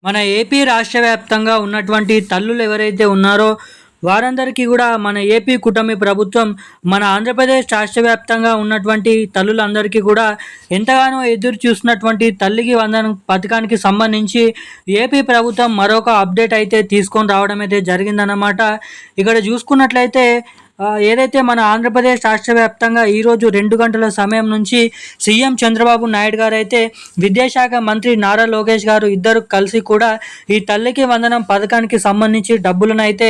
మన ఏపీ రాష్ట్ర వ్యాప్తంగా ఉన్నటువంటి తల్లులు ఎవరైతే ఉన్నారో వారందరికీ కూడా మన ఏపీ కూటమి ప్రభుత్వం మన ఆంధ్రప్రదేశ్ రాష్ట్ర వ్యాప్తంగా ఉన్నటువంటి తల్లులందరికీ కూడా ఎంతగానో ఎదురు చూస్తున్నటువంటి తల్లికి వందనం పథకానికి సంబంధించి ఏపీ ప్రభుత్వం మరొక అప్డేట్ అయితే తీసుకొని రావడం అయితే జరిగిందన్నమాట. ఇక్కడ చూసుకున్నట్లయితే ఏదైతే మన ఆంధ్రప్రదేశ్ రాష్ట్ర వ్యాప్తంగా ఈరోజు 2 గంటల సమయం నుంచి సీఎం చంద్రబాబు నాయుడు గారు అయితే విద్యాశాఖ మంత్రి నారా లోకేష్ గారు ఇద్దరు కలిసి కూడా ఈ తల్లికి వందనం పథకానికి సంబంధించి డబ్బులను అయితే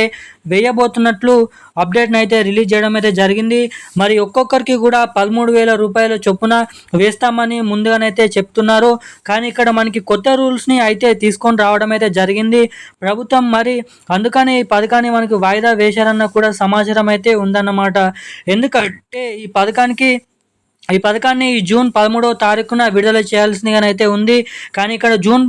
వేయబోతున్నట్లు అప్డేట్ని అయితే రిలీజ్ చేయడం అయితే జరిగింది. మరి ఒక్కొక్కరికి కూడా 13,000 రూపాయల చొప్పున వేస్తామని ముందుగానైతే చెప్తున్నారు. కానీ ఇక్కడ మనకి కొత్త రూల్స్ని అయితే తీసుకొని రావడం అయితే జరిగింది ప్రభుత్వం. మరి అందుకని ఈ పథకాన్ని మనకి వాయిదా వేశారన్న కూడా సమాచారం అయితే ఉందన్నమాట. ఎందుకంటే ఈ పథకాన్ని జూన్ 13వ తారీఖున విడుదల చేయాల్సిందిగానైతే ఉంది. కానీ ఇక్కడ జూన్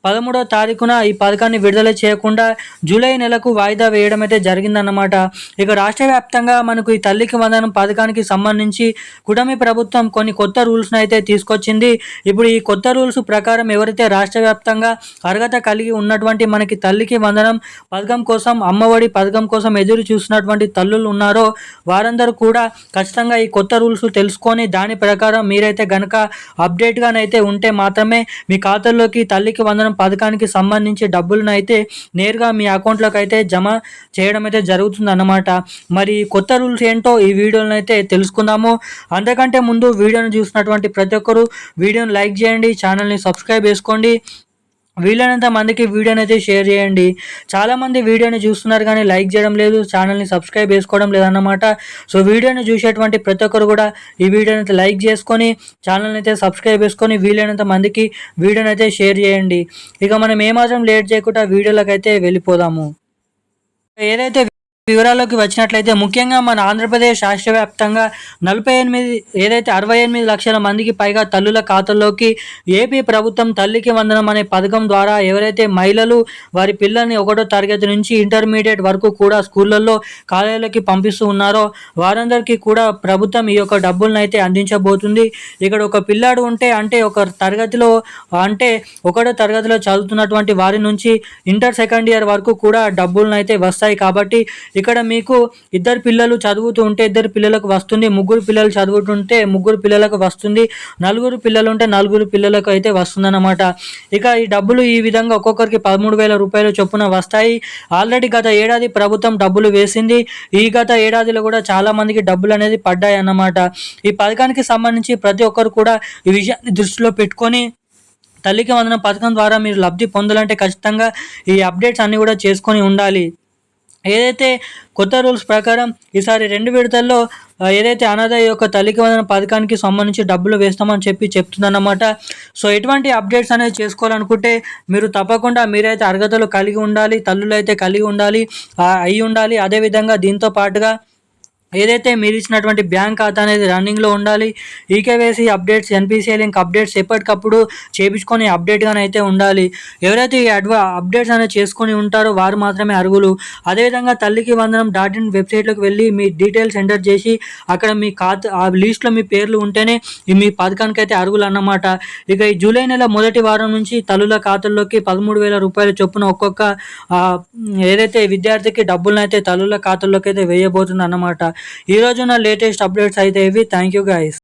13వ తారీఖున ఈ పథకాన్ని విడుదల చేయకుండా జూలై నెలకు వాయిదా వేయడం అయితే జరిగిందన్నమాట. ఇక రాష్ట్ర వ్యాప్తంగా మనకు ఈ తల్లికి వందనం పథకానికి సంబంధించి కూటమి ప్రభుత్వం కొన్ని కొత్త రూల్స్ను అయితే తీసుకొచ్చింది. ఇప్పుడు ఈ కొత్త రూల్స్ ప్రకారం ఎవరైతే రాష్ట్ర వ్యాప్తంగా అర్హత కలిగి ఉన్నటువంటి మనకి తల్లికి వందనం పథకం కోసం, అమ్మఒడి పథకం కోసం ఎదురు చూస్తున్నటువంటి తల్లులు ఉన్నారో వారందరూ కూడా ఖచ్చితంగా ఈ కొత్త రూల్స్ తెలుసుకొని దాని ప్రకారం మీరైతే గనక అప్డేట్గానైతే ఉంటే మాత్రమే మీ ఖాతాల్లోకి తల్లికి వందనం పథకానికి సంబంధించి డబ్బులను అయితే నేరుగా మీ అకౌంట్లోకి అయితే జమ చేయడం అయితే జరుగుతుంది అన్నమాట. మరి కొత్త రూల్స్ ఏంటో ఈ వీడియోలో అయితే తెలుసుకుందాము. అంతకంటే ముందు వీడియోను చూసినటువంటి ప్రతి ఒక్కరు వీడియోని లైక్ చేయండి, ఛానల్ని సబ్స్క్రైబ్ చేసుకోండి, వీలైనంత మందికి వీడియోని అయితే షేర్ చేయండి. చాలామంది వీడియోని చూస్తున్నారు కానీ లైక్ చేయడం లేదు, ఛానల్ని సబ్స్క్రైబ్ చేసుకోవడం లేదన్నమాట. సో వీడియోని చూసేటువంటి ప్రతి ఒక్కరు కూడా ఈ వీడియోని అయితే లైక్ చేసుకొని ఛానల్ని అయితే సబ్స్క్రైబ్ చేసుకొని వీలైనంత మందికి వీడియోని అయితే షేర్ చేయండి. ఇక మనం ఏమాత్రం లేట్ చేయకుండా వీడియోలోకి అయితే వెళ్ళిపోదాము. ఏదైతే వివరాల్లోకి వచ్చినట్లయితే ముఖ్యంగా మన ఆంధ్రప్రదేశ్ రాష్ట్ర వ్యాప్తంగా 68 లక్షల మందికి పైగా తల్లుల ఖాతాల్లోకి ఏపీ ప్రభుత్వం తల్లికి వందనం అనే పథకం ద్వారా ఎవరైతే మహిళలు వారి పిల్లల్ని 1వ తరగతి నుంచి ఇంటర్మీడియట్ వరకు కూడా స్కూళ్ళల్లో కాలేజీలకి పంపిస్తూ ఉన్నారో వారందరికీ కూడా ప్రభుత్వం ఈ యొక్క డబ్బులను అయితే అందించబోతుంది. ఇక్కడ ఒక పిల్లాడు ఉంటే అంటే 1వ తరగతిలో చదువుతున్నటువంటి వారి నుంచి ఇంటర్ సెకండ్ ఇయర్ వరకు కూడా డబ్బులను అయితే వస్తాయి. కాబట్టి ఇక్కడ మీకు 2 పిల్లలు చదువుతూ ఉంటే 2 పిల్లలకు వస్తుంది, 3 పిల్లలు చదువుతుంటే 3 పిల్లలకు వస్తుంది, 4 పిల్లలు ఉంటే 4 పిల్లలకు అయితే వస్తుందన్నమాట. ఇక ఈ డబ్బులు ఈ విధంగా ఒక్కొక్కరికి 13,000 రూపాయల చొప్పున వస్తాయి. ఆల్రెడీ గత ఏడాది ప్రభుత్వం డబ్బులు వేసింది. ఈ గత ఏడాదిలో కూడా చాలా మందికి డబ్బులు అనేది పడ్డాయి అన్నమాట. ఈ పథకానికి సంబంధించి ప్రతి ఒక్కరు కూడా ఈ విషయాన్ని దృష్టిలో పెట్టుకొని తల్లికి వందనం పథకం ద్వారా మీరు లబ్ధి పొందాలంటే ఖచ్చితంగా ఈ అప్డేట్స్ అన్నీ కూడా చేసుకొని ఉండాలి. ఏదైతే కొత్త రూల్స్ ప్రకారం ఈసారి 2 విడతల్లో ఏదైతే అనాథ యొక్క తల్లికి వందనం పథకానికి సంబంధించి డబ్బులు వేస్తామని చెప్తుందన్నమాట. సో ఎటువంటి అప్డేట్స్ అనేది చేసుకోవాలనుకుంటే మీరు తప్పకుండా మీరైతే అర్హతలు కలిగి ఉండాలి, తల్లులు అయితే కలిగి ఉండాలి, అయి ఉండాలి. అదేవిధంగా దీంతో పాటుగా ఏదైతే మీరు ఇచ్చినటువంటి బ్యాంక్ ఖాతా అనేది రన్నింగ్లో ఉండాలి. EKYC updates, NPCI link updates ఎప్పటికప్పుడు చేయించుకొని అప్డేట్గానైతే ఉండాలి. ఎవరైతే ఈ అప్డేట్స్ అనేది చేసుకొని ఉంటారో వారు మాత్రమే అర్హులు. అదేవిధంగా తల్లికి వందనం .in వెబ్సైట్లోకి వెళ్ళి మీ డీటెయిల్స్ ఎంటర్ చేసి అక్కడ మీ ఖాతా ఆ లిస్ట్లో మీ పేర్లు ఉంటేనే మీ పథకానికి అయితే అర్హులు అన్నమాట. ఇక ఈ జూలై నెల మొదటి వారం నుంచి తల్లుల ఖాతాల్లోకి 13,000 రూపాయల చొప్పున ఒక్కొక్క ఏదైతే విద్యార్థికి డబ్బులను అయితే తల్లుల ఖాతాల్లోకి అయితే వేయబోతుంది అన్నమాట. ఈ రోజున లేటెస్ట్ అప్డేట్స్ అయితే ఇవి. Thank you guys.